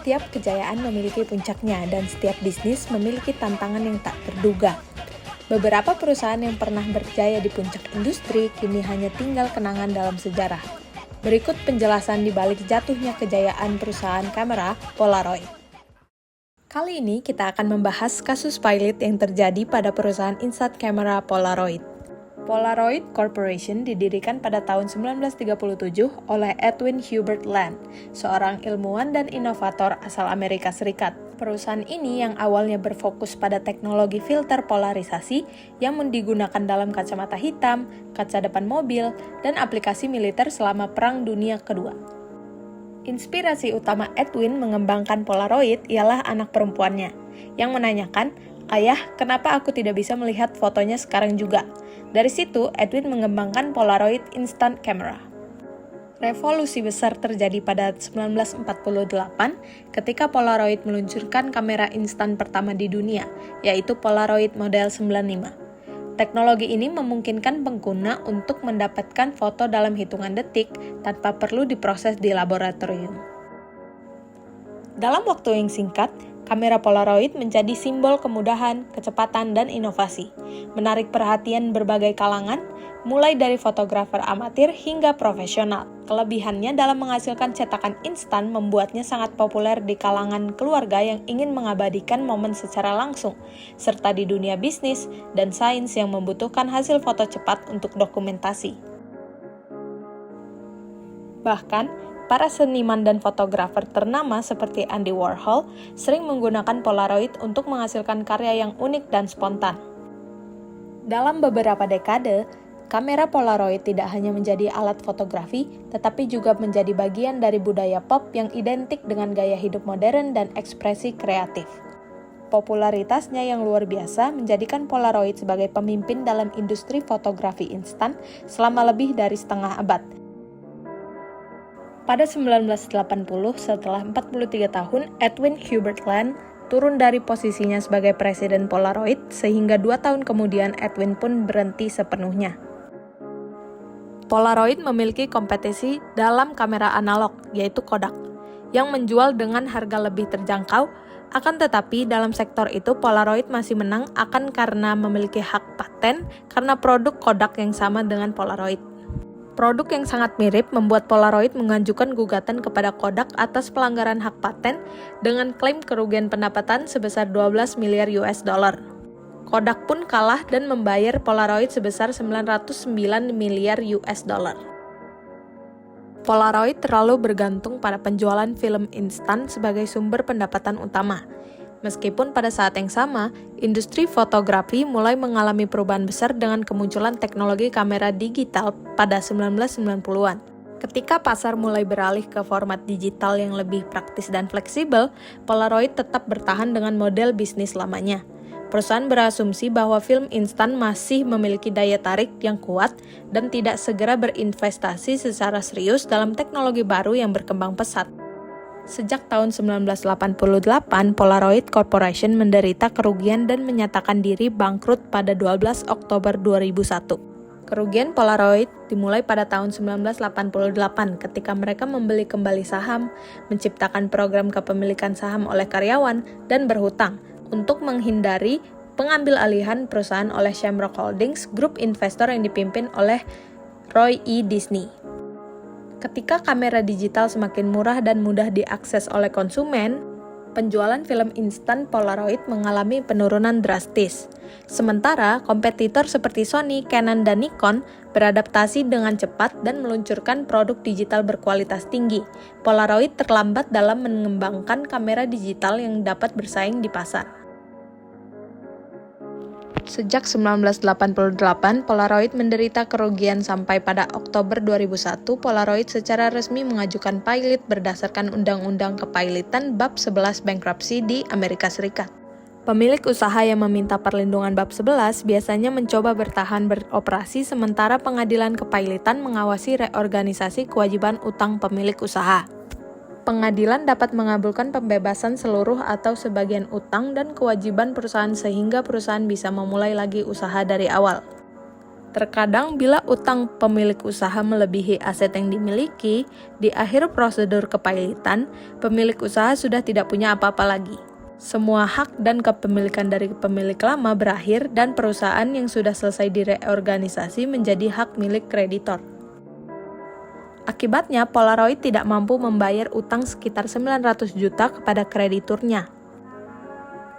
Setiap kejayaan memiliki puncaknya dan setiap bisnis memiliki tantangan yang tak terduga. Beberapa perusahaan yang pernah berjaya di puncak industri kini hanya tinggal kenangan dalam sejarah. Berikut penjelasan di balik jatuhnya kejayaan perusahaan kamera Polaroid. Kali ini kita akan membahas kasus pilot yang terjadi pada perusahaan instant kamera Polaroid. Polaroid Corporation didirikan pada tahun 1937 oleh Edwin Hubert Land, seorang ilmuwan dan inovator asal Amerika Serikat. Perusahaan ini yang awalnya berfokus pada teknologi filter polarisasi yang digunakan dalam kacamata hitam, kaca depan mobil, dan aplikasi militer selama Perang Dunia Kedua. Inspirasi utama Edwin mengembangkan Polaroid ialah anak perempuannya, yang menanyakan, "Ayah, kenapa aku tidak bisa melihat fotonya sekarang juga?" Dari situ, Edwin mengembangkan Polaroid Instant Camera. Revolusi besar terjadi pada 1948 ketika Polaroid meluncurkan kamera instan pertama di dunia, yaitu Polaroid model 95. Teknologi ini memungkinkan pengguna untuk mendapatkan foto dalam hitungan detik tanpa perlu diproses di laboratorium. Dalam waktu yang singkat, kamera Polaroid menjadi simbol kemudahan, kecepatan, dan inovasi, menarik perhatian berbagai kalangan, mulai dari fotografer amatir hingga profesional. Kelebihannya dalam menghasilkan cetakan instan membuatnya sangat populer di kalangan keluarga yang ingin mengabadikan momen secara langsung, serta di dunia bisnis dan sains yang membutuhkan hasil foto cepat untuk dokumentasi. Bahkan, para seniman dan fotografer ternama seperti Andy Warhol sering menggunakan Polaroid untuk menghasilkan karya yang unik dan spontan. Dalam beberapa dekade, kamera Polaroid tidak hanya menjadi alat fotografi, tetapi juga menjadi bagian dari budaya pop yang identik dengan gaya hidup modern dan ekspresi kreatif. Popularitasnya yang luar biasa menjadikan Polaroid sebagai pemimpin dalam industri fotografi instan selama lebih dari setengah abad. Pada 1980, setelah 43 tahun, Edwin Hubert Land turun dari posisinya sebagai presiden Polaroid, sehingga 2 tahun kemudian Edwin pun berhenti sepenuhnya. Polaroid memiliki kompetisi dalam kamera analog, yaitu Kodak, yang menjual dengan harga lebih terjangkau. Akan tetapi, dalam sektor itu Polaroid masih menang karena memiliki hak paten karena produk Kodak yang sama dengan Polaroid. Produk yang sangat mirip membuat Polaroid mengajukan gugatan kepada Kodak atas pelanggaran hak paten dengan klaim kerugian pendapatan sebesar 12 miliar US dollar. Kodak pun kalah dan membayar Polaroid sebesar 909 miliar US dollar. Polaroid terlalu bergantung pada penjualan film instan sebagai sumber pendapatan utama. Meskipun pada saat yang sama, industri fotografi mulai mengalami perubahan besar dengan kemunculan teknologi kamera digital pada 1990-an. Ketika pasar mulai beralih ke format digital yang lebih praktis dan fleksibel, Polaroid tetap bertahan dengan model bisnis lamanya. Perusahaan berasumsi bahwa film instan masih memiliki daya tarik yang kuat dan tidak segera berinvestasi secara serius dalam teknologi baru yang berkembang pesat. Sejak tahun 1988, Polaroid Corporation menderita kerugian dan menyatakan diri bangkrut pada 12 Oktober 2001. Kerugian Polaroid dimulai pada tahun 1988 ketika mereka membeli kembali saham, menciptakan program kepemilikan saham oleh karyawan, dan berhutang untuk menghindari pengambil alihan perusahaan oleh Shamrock Holdings, grup investor yang dipimpin oleh Roy E. Disney. Ketika kamera digital semakin murah dan mudah diakses oleh konsumen, penjualan film instan Polaroid mengalami penurunan drastis. Sementara, kompetitor seperti Sony, Canon, dan Nikon beradaptasi dengan cepat dan meluncurkan produk digital berkualitas tinggi. Polaroid terlambat dalam mengembangkan kamera digital yang dapat bersaing di pasar. Sejak 1988, Polaroid menderita kerugian sampai pada Oktober 2001, Polaroid secara resmi mengajukan pilot berdasarkan Undang-Undang Kepilotan Bab 11 Bankruptcy di Amerika Serikat. Pemilik usaha yang meminta perlindungan Bab 11 biasanya mencoba bertahan beroperasi sementara Pengadilan Kepilotan mengawasi reorganisasi kewajiban utang pemilik usaha. Pengadilan dapat mengabulkan pembebasan seluruh atau sebagian utang dan kewajiban perusahaan sehingga perusahaan bisa memulai lagi usaha dari awal. Terkadang bila utang pemilik usaha melebihi aset yang dimiliki, di akhir prosedur kepailitan, pemilik usaha sudah tidak punya apa-apa lagi. Semua hak dan kepemilikan dari pemilik lama berakhir dan perusahaan yang sudah selesai direorganisasi menjadi hak milik kreditor. Akibatnya, Polaroid tidak mampu membayar utang sekitar 900 juta kepada krediturnya.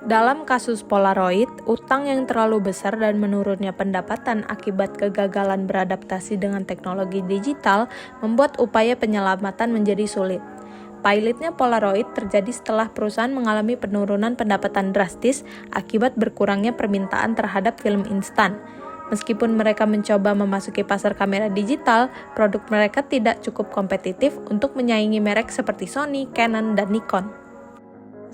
Dalam kasus Polaroid, utang yang terlalu besar dan menurunnya pendapatan akibat kegagalan beradaptasi dengan teknologi digital membuat upaya penyelamatan menjadi sulit. Pilotnya Polaroid terjadi setelah perusahaan mengalami penurunan pendapatan drastis akibat berkurangnya permintaan terhadap film instan. Meskipun mereka mencoba memasuki pasar kamera digital, produk mereka tidak cukup kompetitif untuk menyaingi merek seperti Sony, Canon, dan Nikon.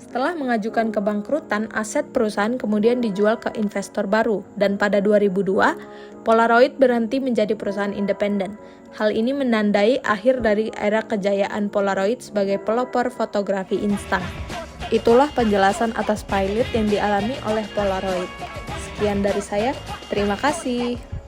Setelah mengajukan kebangkrutan, aset perusahaan kemudian dijual ke investor baru, dan pada 2002, Polaroid berhenti menjadi perusahaan independen. Hal ini menandai akhir dari era kejayaan Polaroid sebagai pelopor fotografi instan. Itulah penjelasan atas pilot yang dialami oleh Polaroid. Sekian dari saya, terima kasih.